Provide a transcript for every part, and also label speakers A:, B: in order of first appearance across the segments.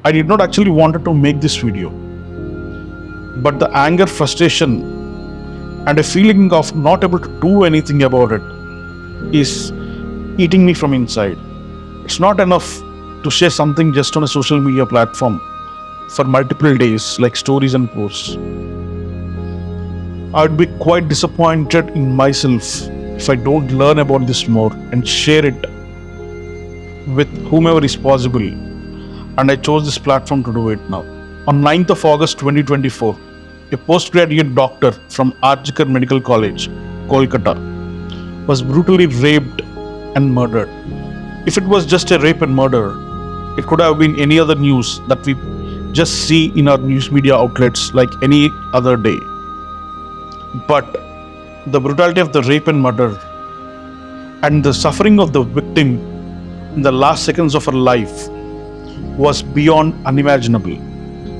A: I did not actually wanted to make this video, but the anger, frustration, and a feeling of not able to do anything about it is eating me from inside. It's not enough to share something just on a social media platform for multiple days, like stories and posts. I would be quite disappointed in myself if I don't learn about this more and share it with whomever is possible. And I chose this platform to do it now. On 9th of August 2024, a postgraduate doctor from Arjikar Medical College, Kolkata, was brutally raped and murdered. If it was just a rape and murder, it could have been any other news that we just see in our news media outlets like any other day. But the brutality of the rape and murder and the suffering of the victim in the last seconds of her life was beyond unimaginable.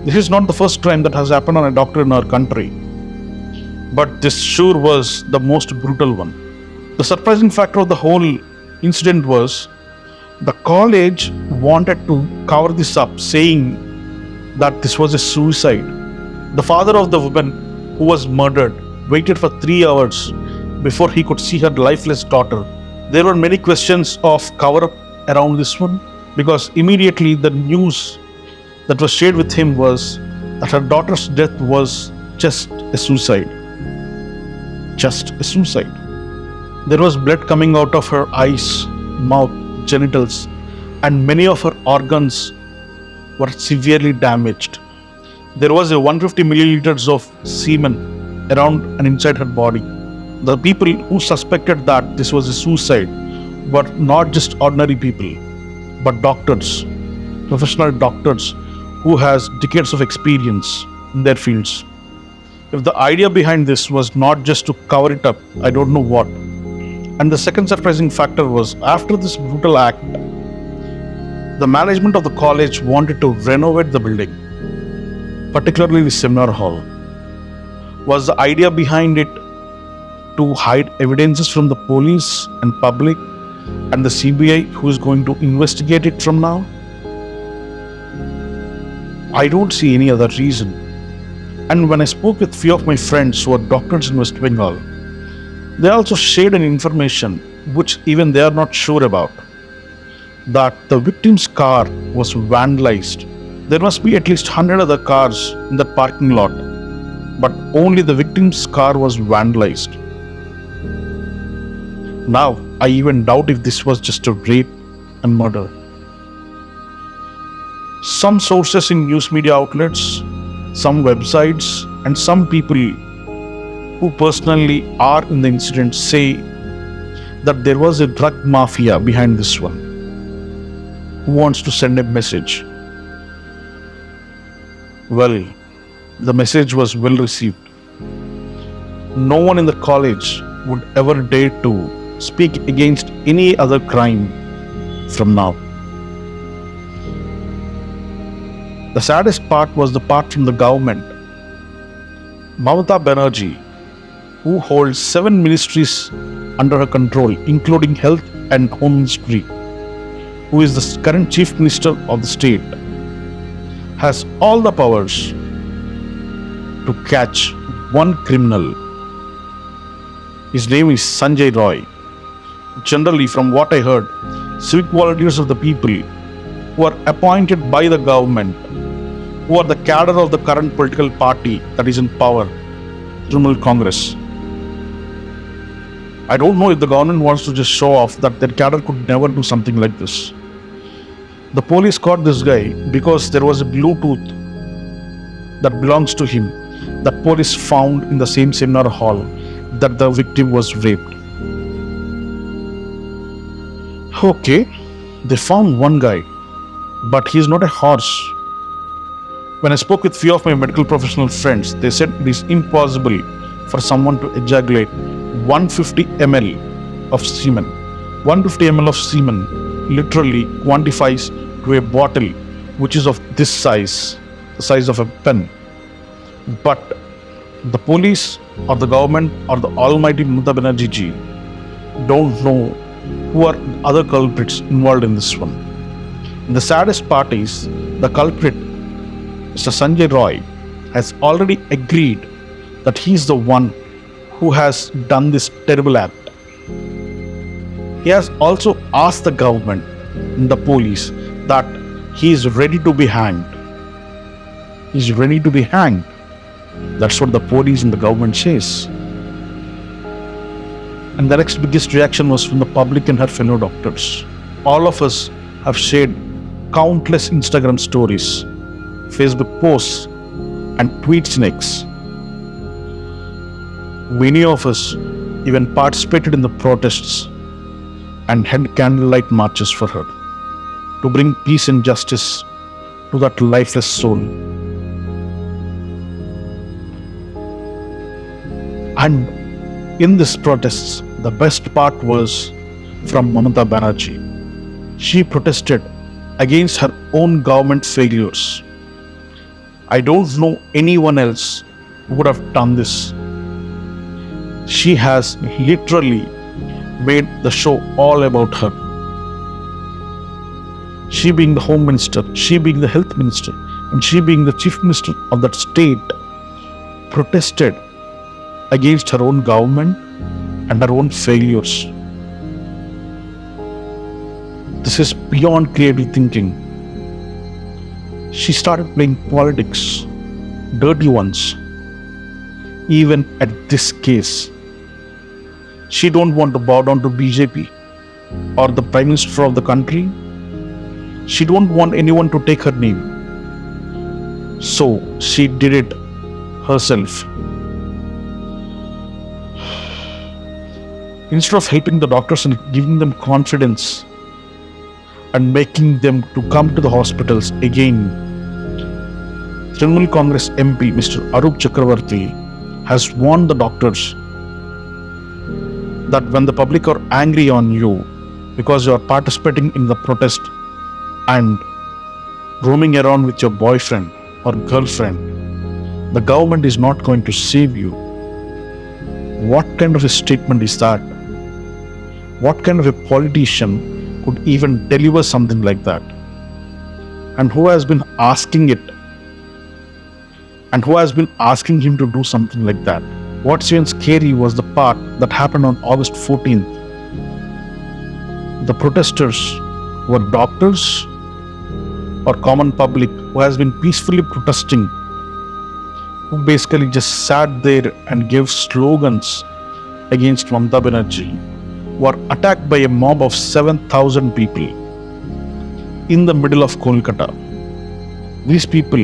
A: This is not the first crime that has happened on a doctor in our country, but this sure was the most brutal one. The surprising factor of the whole incident was the college wanted to cover this up, saying that this was a suicide. The father of the woman who was murdered waited for 3 hours before he could see her lifeless daughter. There were many questions of cover up around this one, because immediately the news that was shared with him was that her daughter's death was just a suicide. Just a suicide. There was blood coming out of her eyes, mouth, genitals, and many of her organs were severely damaged. There was a 150 milliliters of semen around and inside her body. The people who suspected that this was a suicide were not just ordinary people, but doctors, professional doctors who has decades of experience in their fields. If the idea behind this was not just to cover it up, I don't know what. And the second surprising factor was, after this brutal act, the management of the college wanted to renovate the building, particularly the seminar hall. Was the idea behind it to hide evidences from the police and public and the CBI who is going to investigate it from now? I don't see any other reason. And when I spoke with few of my friends who are doctors in West Bengal, they also shared an information which even they are not sure about, that the victim's car was vandalized. There must be at least 100 other cars in that parking lot, but only the victim's car was vandalized. Now, I even doubt if this was just a rape and murder. Some sources in news media outlets, some websites, and some people who personally are in the incident say that there was a drug mafia behind this one who wants to send a message. Well, the message was well received. No one in the college would ever dare to speak against any other crime from now. The saddest part was the part from the government. MamataBanerjee, who holds 7 ministries under her control, including Health and Home Ministry, who is the current Chief Minister of the state, has all the powers to catch one criminal. His name is Sanjay Roy. Generally, from what I heard, civic volunteers of the people who are appointed by the government, who are the cadre of the current political party that is in power, Trinamool Congress. I don't know if the government wants to just show off that their cadre could never do something like this. The police caught this guy because there was a Bluetooth that belongs to him that police found in the same seminar hall that the victim was raped. Okay, they found one guy, but he's not a horse. When I spoke with few of my medical professional friends, they said it is impossible for someone to ejaculate 150 ml of semen. 150 ml of semen literally quantifies to a bottle which is of this size, the size of a pen. But the police or the government or the almighty MamataBanerjee don't know who are other culprits involved in this one. And the saddest part is The culprit, Mr. Sanjay Roy, has already agreed that he is the one who has done this terrible act. He has also asked the government and the police that he is ready to be hanged. He is ready to be hanged. That's what the police and the government says. And the next biggest reaction was from the public and her fellow doctors. All of us have shared countless Instagram stories, Facebook posts, and tweets in X. Many of us even participated in the protests and held candlelight marches for her to bring peace and justice to that lifeless soul. And in these protests, the best part was from MamataBanerjee. She protested against her own government failures. I don't know anyone else who would have done this. She has literally made the show all about her. She being the Home Minister, she being the Health Minister, and she being the Chief Minister of that state, protested against her own government and her own failures. This is beyond creative thinking. She started playing politics, dirty ones, even at this case. She don't want to bow down to BJP or the Prime Minister of the country. She don't want anyone to take her name. So she did it herself. Instead of helping the doctors and giving them confidence and making them to come to the hospitals again, Trinamool Congress MP Mr. Arup Chakravarti has warned the doctors that when the public are angry on you because you are participating in the protest and roaming around with your boyfriend or girlfriend, the government is not going to save you. What kind of a statement is that? What kind of a politician could even deliver something like that? And who has been asking it? And who has been asking him to do something like that? What's even scary was the part that happened on August 14th. The protesters were doctors or common public who has been peacefully protesting, who basically just sat there and gave slogans against MamataBanerjee, were attacked by a mob of 7,000 people in the middle of Kolkata. These people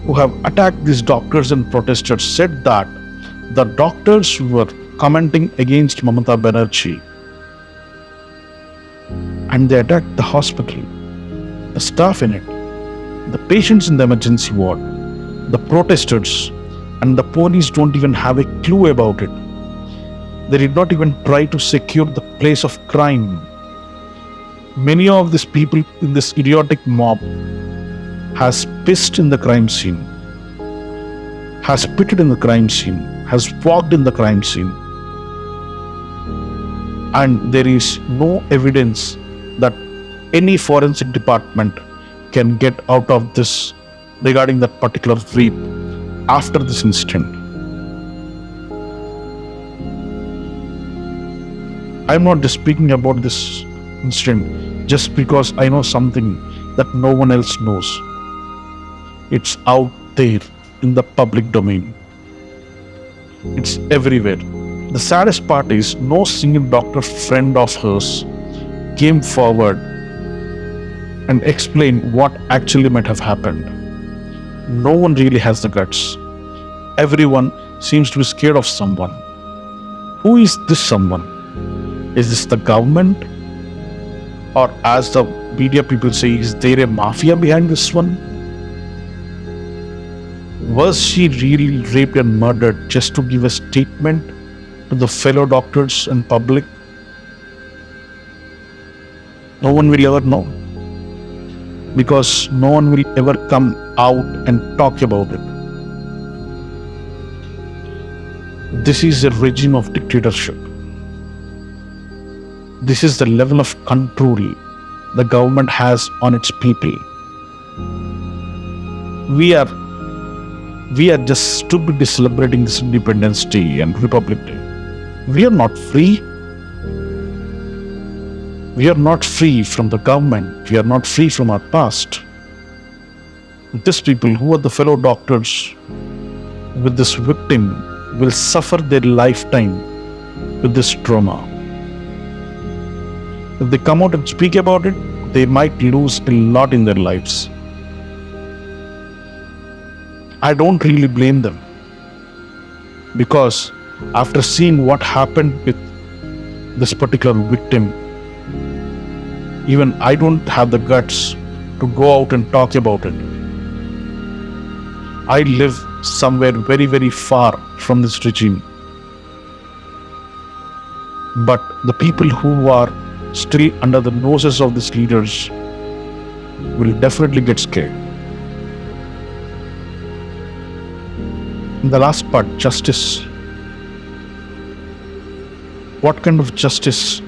A: who have attacked these doctors and protesters said that the doctors were commenting against MamataBanerjee and they attacked the hospital, the staff in it, the patients in the emergency ward, the protesters, and the police don't even have a clue about it. They did not even try to secure the place of crime. Many of these people in this idiotic mob has pissed in the crime scene, has spitted in the crime scene, has walked in the crime scene. And there is no evidence that any forensic department can get out of this regarding that particular rape after this incident. I'm not just speaking about this incident just because I know something that no one else knows. It's out there in the public domain. It's everywhere. The saddest part is no single doctor friend of hers came forward and explained what actually might have happened. No one really has the guts. Everyone seems to be scared of someone. Who is this someone? Is this the government? Or as the media people say, is there a mafia behind this one? Was she really raped and murdered just to give a statement to the fellow doctors and public? No one will ever know, because no one will ever come out and talk about it. This is a regime of dictatorship. This is the level of control the government has on its people. We are we are just stupidly celebrating this Independence Day and Republic Day. We are not free. We are not free from the government. We are not free from our past. These people who are the fellow doctors with this victim will suffer their lifetime with this trauma. If they come out and speak about it, they might lose a lot in their lives. I don't really blame them, because after seeing what happened with this particular victim, even I don't have the guts to go out and talk about it. I live somewhere very, very far from this regime. But the people who are still under the noses of these leaders will definitely get scared. In the last part, justice. What kind of justice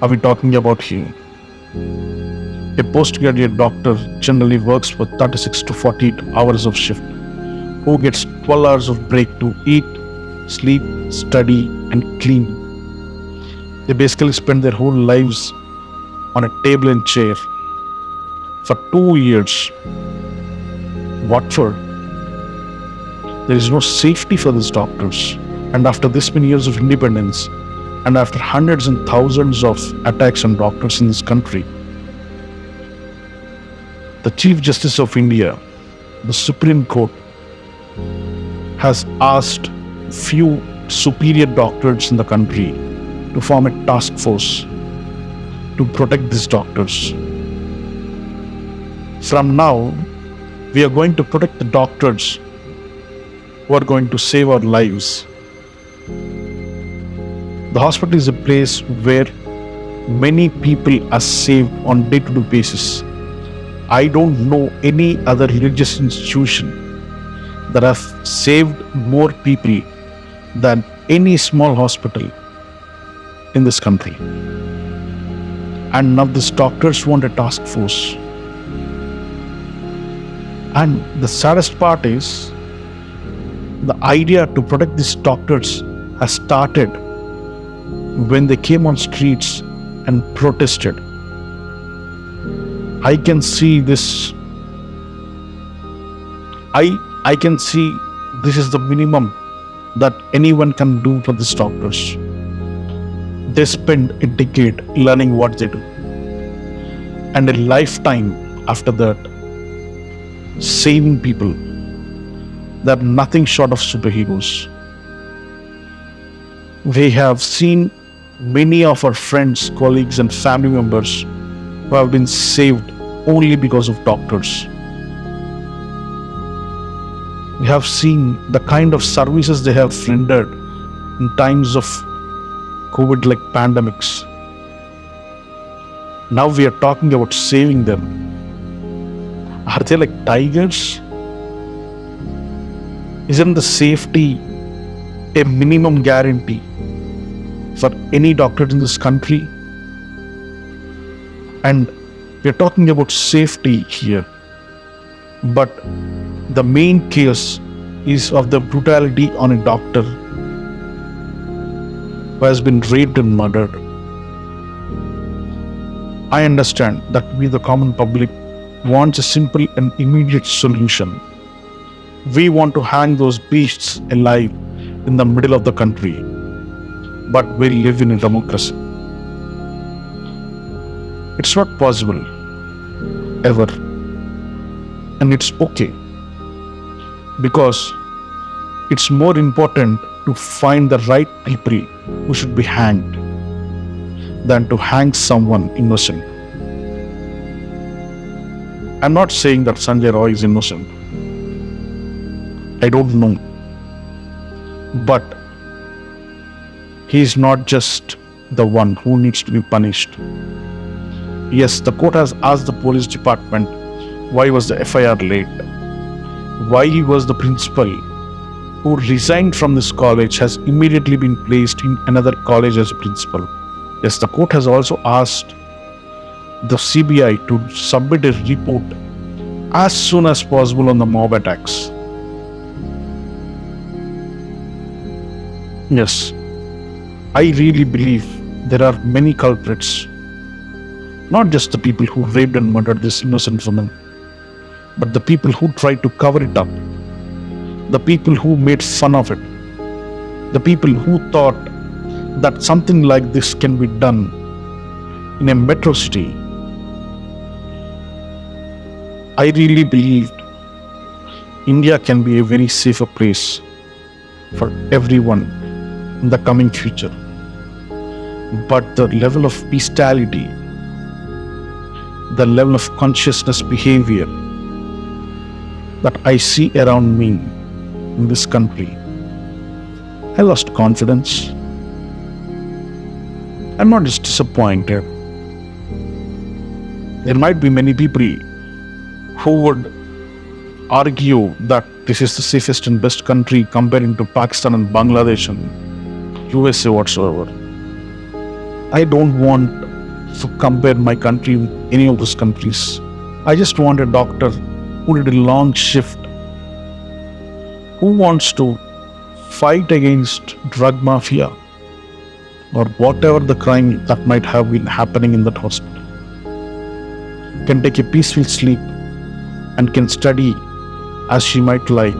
A: are we talking about here? A postgraduate doctor generally works for 36 to 48 hours of shift, who gets 12 hours of break to eat, sleep, study, and clean. They basically spend their whole lives on a table and chair for 2 years. What for? There is no safety for these doctors. And after this many years of independence, and after hundreds and thousands of attacks on doctors in this country, the Chief Justice of India, the Supreme Court, has asked few superior doctors in the country to form a task force to protect these doctors. From now, we are going to protect the doctors who are going to save our lives. The hospital is a place where many people are saved on day-to-day basis. I don't know any other religious institution that have saved more people than any small hospital in this country. And now these doctors want a task force. And the saddest part is, the idea to protect these doctors has started when they came on streets and protested. I can see this. I can see this is the minimum that anyone can do for these doctors. They spend a decade learning what they do, and a lifetime after that saving people. They're nothing short of superheroes. We have seen many of our friends, colleagues, and family members who have been saved only because of doctors. We have seen the kind of services they have rendered in times of COVID-like pandemics. Now we are talking about saving them. Are they like tigers? Isn't the safety a minimum guarantee for any doctor in this country? And we are talking about safety here. But the main case is of the brutality on a doctor who has been raped and murdered. I understand that we, the common public, wants a simple and immediate solution. We want to hang those beasts alive in the middle of the country. But we live in a democracy. It's not possible, ever. And it's okay. Because it's more important to find the right people who should be hanged than to hang someone innocent. I'm not saying that Sanjay Roy is innocent. I don't know. But he is not just the one who needs to be punished. Yes, the court has asked the police department why was the FIR late, why he was the principal who resigned from this college has immediately been placed in another college as a principal. Yes, the court has also asked the CBI to submit a report as soon as possible on the mob attacks. Yes, I really believe there are many culprits, not just the people who raped and murdered this innocent woman, but the people who tried to cover it up, the people who made fun of it, the people who thought that something like this can be done in a metro city. I really believed India can be a very safer place for everyone in the coming future. But the level of bestiality, the level of consciousness behavior that I see around me in this country, I lost confidence. I'm not just disappointed. There might be many people who would argue that this is the safest and best country comparing to Pakistan and Bangladesh and USA whatsoever. I don't want to compare my country with any of those countries. I just want a doctor who did a long shift, who wants to fight against drug mafia or whatever the crime that might have been happening in that hospital, can take a peaceful sleep and can study as she might like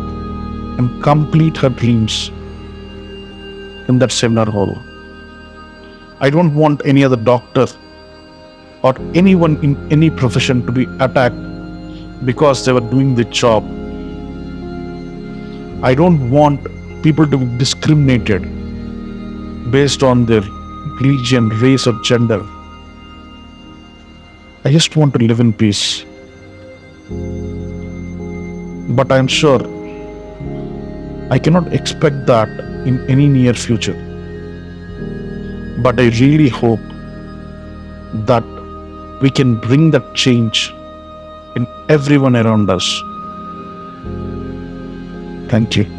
A: and complete her dreams in that seminar hall. I don't want any other doctor or anyone in any profession to be attacked because they were doing the job. I don't want people to be discriminated based on their religion, race, or gender. I just want to live in peace. But I'm sure I cannot expect that in any near future. But I really hope that we can bring that change in everyone around us. Thank you.